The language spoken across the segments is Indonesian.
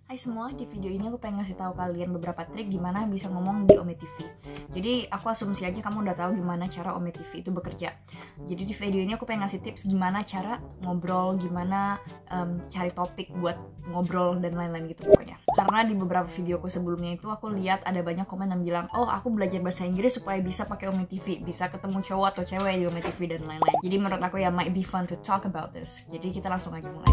Hai semua, di video ini aku pengen ngasih tahu kalian beberapa trik gimana bisa ngomong di Ome TV. Jadi aku asumsi aja kamu udah tahu gimana cara Ome TV itu bekerja. Jadi di video ini aku pengen ngasih tips gimana cara ngobrol, gimana cari topik buat ngobrol dan lain-lain gitu pokoknya. Karena di beberapa videoku sebelumnya itu aku lihat ada banyak komen yang bilang, oh aku belajar bahasa Inggris supaya bisa pakai Ome TV, bisa ketemu cowok atau cewek di Ome TV dan lain-lain. Jadi menurut aku ya might be fun to talk about this. Jadi kita langsung aja mulai.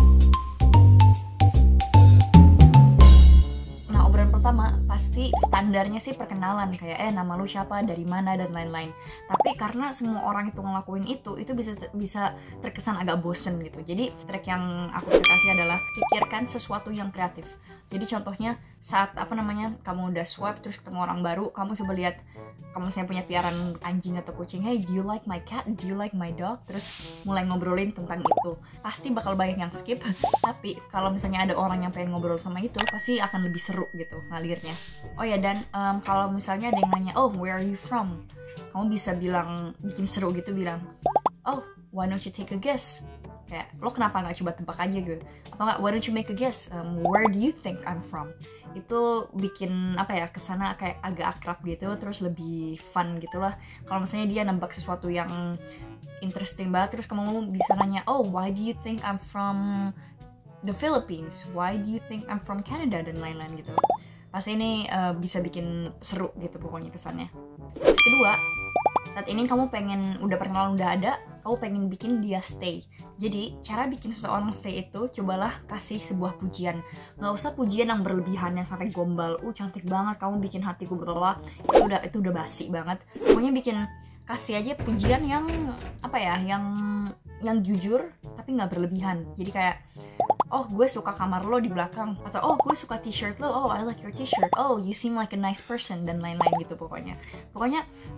Obrolan pertama pasti standarnya sih perkenalan, kayak nama lu siapa, dari mana, dan lain-lain. Tapi karena semua orang itu ngelakuin itu bisa terkesan agak bosen gitu. Jadi trik yang aku bisa kasih adalah pikirkan sesuatu yang kreatif. Jadi contohnya saat kamu udah swipe terus ketemu orang baru, kamu coba lihat kamu misalnya punya piaraan anjing atau kucing, hey do you like my cat, do you like my dog, terus mulai ngobrolin tentang itu. Pasti bakal banyak yang skip, tapi kalau misalnya ada orang yang pengen ngobrol sama itu pasti akan lebih seru gitu ngalirnya. Oh ya, dan kalau misalnya ada yang nanya, oh where are you from, kamu bisa bikin seru gitu, bilang, oh why don't you take a guess, kayak lo kenapa nggak coba tebak aja gitu, atau nggak why don't you make a guess, where do you think I'm from. Itu bikin kesana kayak agak akrab gitu, terus lebih fun gitulah. Kalau misalnya dia nembak sesuatu yang interesting banget, terus kamu bisa nanya, oh why do you think I'm from the Philippines, why do you think I'm from Canada, dan lain-lain gitu. Pasti ini bisa bikin seru gitu pokoknya kesannya. Terus kedua, saat ini kamu udah perkenalan udah ada, kamu pengen bikin dia stay. Jadi cara bikin seseorang stay itu, cobalah kasih sebuah pujian. Nggak usah pujian yang berlebihan yang sampai gombal, cantik banget kamu bikin hatiku berlelah, itu udah basi banget. Pokoknya kasih aja pujian yang yang jujur tapi nggak berlebihan. Jadi kayak, oh gue suka kamar lo di belakang, atau oh gue suka t-shirt lo, oh I like your t-shirt, oh you seem like a nice person, dan lain-lain gitu pokoknya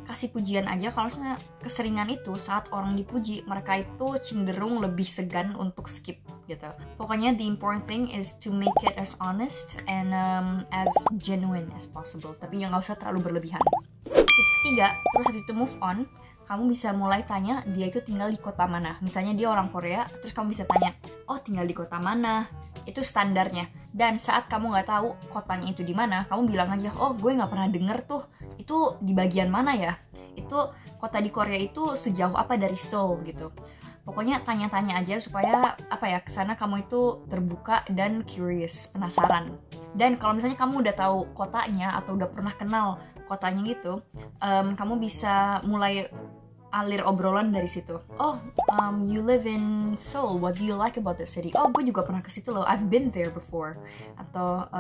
kasih pujian aja. Kalau misalnya keseringan itu, saat orang dipuji, mereka itu cenderung lebih segan untuk skip gitu. Pokoknya the important thing is to make it as honest and as genuine as possible, tapi nggak usah terlalu berlebihan. Tips ketiga, terus habis itu move on, kamu bisa mulai tanya dia itu tinggal di kota mana. Misalnya dia orang Korea, terus kamu bisa tanya, oh tinggal di kota mana. Itu standarnya. Dan saat kamu nggak tahu kotanya itu di mana, kamu bilang aja, oh gue nggak pernah denger tuh, itu di bagian mana ya, itu kota di Korea itu sejauh apa dari Seoul gitu. Pokoknya tanya-tanya aja supaya kesana kamu itu terbuka dan curious, penasaran. Dan kalau misalnya kamu udah tahu kotanya atau udah pernah kenal kotanya gitu, kamu bisa mulai alir obrolan dari situ. Oh, you live in Seoul, what do you like about the city? Oh, gue juga pernah ke situ loh, I've been there before. Atau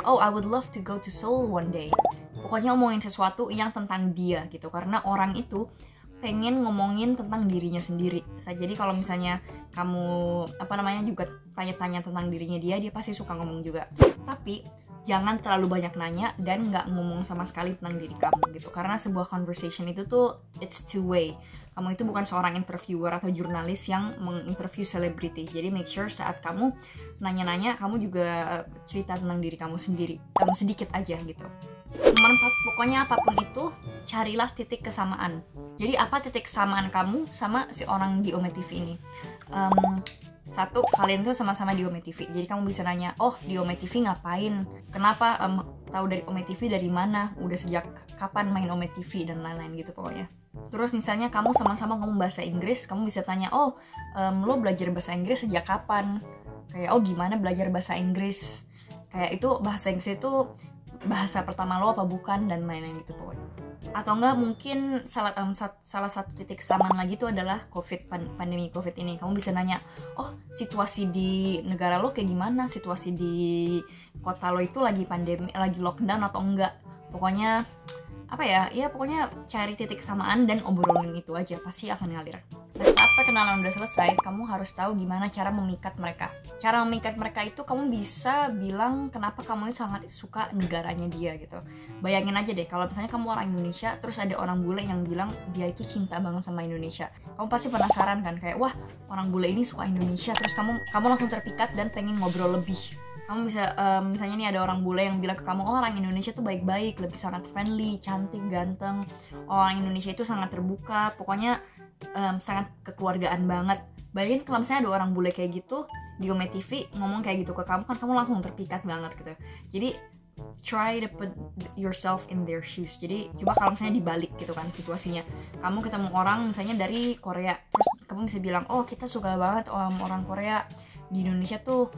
oh, I would love to go to Seoul one day. Pokoknya ngomongin sesuatu yang tentang dia gitu, karena orang itu pengen ngomongin tentang dirinya sendiri. Jadi kalau misalnya kamu juga tanya-tanya tentang dirinya dia pasti suka ngomong juga. Tapi jangan terlalu banyak nanya dan nggak ngomong sama sekali tentang diri kamu gitu. Karena sebuah conversation itu tuh it's two way. Kamu itu bukan seorang interviewer atau jurnalis yang menginterview selebriti. Jadi make sure saat kamu nanya-nanya, kamu juga cerita tentang diri kamu sendiri, sedikit aja gitu. Nomor 4, pokoknya apapun itu, carilah titik kesamaan. Jadi apa titik kesamaan kamu sama si orang di Ome TV ini? Satu, kalian tuh sama-sama di Ome TV. Jadi kamu bisa nanya, oh di Ome TV ngapain? Kenapa tahu dari Ome TV dari mana? Udah sejak kapan main Ome TV, dan lain-lain gitu pokoknya. Terus misalnya kamu sama-sama ngomong bahasa Inggris, kamu bisa tanya, oh lo belajar bahasa Inggris sejak kapan? Kayak, oh gimana belajar bahasa Inggris? Kayak itu bahasa Inggris itu bahasa pertama lo apa bukan, dan lain-lain gitu pokoknya. Atau enggak mungkin salah satu titik kesamaan lagi itu adalah pandemi COVID ini. Kamu bisa nanya, oh situasi di negara lo kayak gimana, situasi di kota lo itu lagi pandemi, lagi lockdown atau enggak. Pokoknya pokoknya cari titik kesamaan dan obrolin itu aja, pasti akan ngalir. Nah, saat perkenalan udah selesai, kamu harus tahu gimana cara memikat mereka. Cara memikat mereka itu kamu bisa bilang kenapa kamu sangat suka negaranya dia gitu. Bayangin aja deh, kalau misalnya kamu orang Indonesia, terus ada orang bule yang bilang dia itu cinta banget sama Indonesia. Kamu pasti penasaran kan, kayak wah orang bule ini suka Indonesia, terus kamu langsung terpikat dan pengen ngobrol lebih. Kamu bisa, misalnya nih ada orang bule yang bilang ke kamu, oh orang Indonesia tuh baik-baik, lebih sangat friendly, cantik, ganteng. Orang Indonesia itu sangat terbuka, pokoknya sangat kekeluargaan banget. Bayangin kalau misalnya ada orang bule kayak gitu di Ome TV ngomong kayak gitu ke kamu, kan kamu langsung terpikat banget gitu. Jadi try to put yourself in their shoes. Jadi coba kalau misalnya dibalik gitu kan situasinya, kamu ketemu orang misalnya dari Korea, terus kamu bisa bilang, oh kita suka banget orang Korea di Indonesia tuh,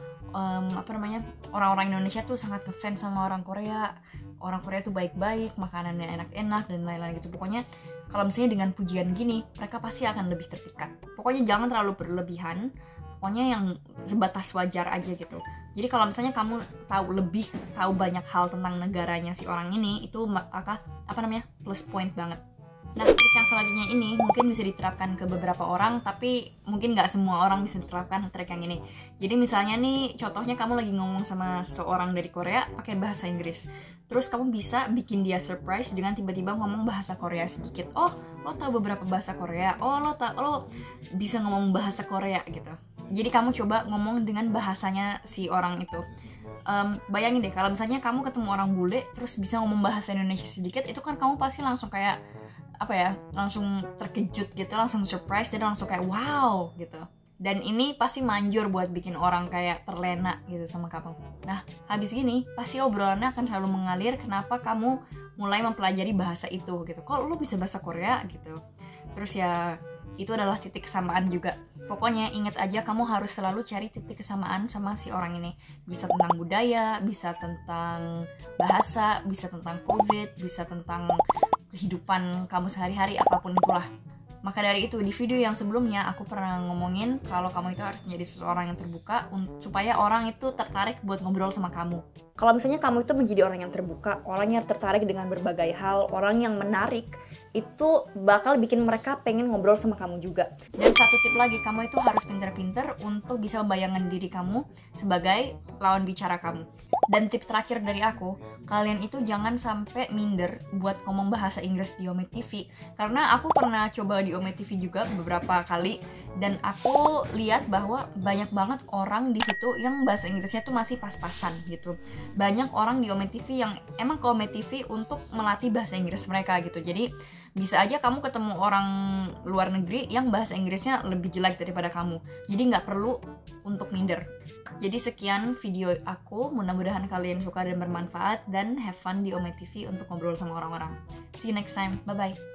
orang-orang Indonesia tuh sangat ngefans sama orang Korea tuh baik-baik, makanannya enak-enak dan lain-lain gitu. Pokoknya kalau misalnya dengan pujian gini, mereka pasti akan lebih terpikat. Pokoknya jangan terlalu berlebihan, pokoknya yang sebatas wajar aja gitu. Jadi kalau misalnya kamu tahu banyak hal tentang negaranya si orang ini, itu plus point banget. Nah, trik yang selanjutnya ini mungkin bisa diterapkan ke beberapa orang, tapi mungkin nggak semua orang bisa diterapkan trik yang ini. Jadi misalnya nih, contohnya kamu lagi ngomong sama seseorang dari Korea pakai bahasa Inggris. Terus kamu bisa bikin dia surprise dengan tiba-tiba ngomong bahasa Korea sedikit. Oh, lo tahu beberapa bahasa Korea? Oh, lo bisa ngomong bahasa Korea gitu. Jadi kamu coba ngomong dengan bahasanya si orang itu. Bayangin deh, kalau misalnya kamu ketemu orang bule, terus bisa ngomong bahasa Indonesia sedikit, itu kan kamu pasti langsung kayak langsung terkejut gitu, langsung surprise, dan langsung kayak wow gitu. Dan ini pasti manjur buat bikin orang kayak terlena gitu sama kamu. Nah, habis gini pasti obrolannya akan selalu mengalir kenapa kamu mulai mempelajari bahasa itu gitu. Kok lu bisa bahasa Korea gitu. Terus ya itu adalah titik kesamaan juga. Pokoknya ingat aja, kamu harus selalu cari titik kesamaan sama si orang ini. Bisa tentang budaya, bisa tentang bahasa, bisa tentang COVID, bisa tentang kehidupan kamu sehari-hari, apapun itulah. Maka dari itu, di video yang sebelumnya aku pernah ngomongin kalau kamu itu harus menjadi seseorang yang terbuka supaya orang itu tertarik buat ngobrol sama kamu. Kalau misalnya kamu itu menjadi orang yang terbuka, orang yang tertarik dengan berbagai hal, orang yang menarik, itu bakal bikin mereka pengen ngobrol sama kamu juga. Dan satu tip lagi, kamu itu harus pinter-pinter untuk bisa membayangkan diri kamu sebagai lawan bicara kamu. Dan tip terakhir dari aku, kalian itu jangan sampai minder buat ngomong bahasa Inggris di Ome TV. Karena aku pernah coba di Ome TV juga beberapa kali, dan aku lihat bahwa banyak banget orang di situ yang bahasa Inggrisnya tuh masih pas-pasan gitu. Banyak orang di Ome TV yang emang ke Ome TV untuk melatih bahasa Inggris mereka gitu. Jadi bisa aja kamu ketemu orang luar negeri yang bahasa Inggrisnya lebih jelek daripada kamu. Jadi nggak perlu untuk minder. Jadi sekian video aku, mudah-mudahan kalian suka dan bermanfaat, dan have fun di Ome TV untuk ngobrol sama orang-orang. See you next time, bye-bye.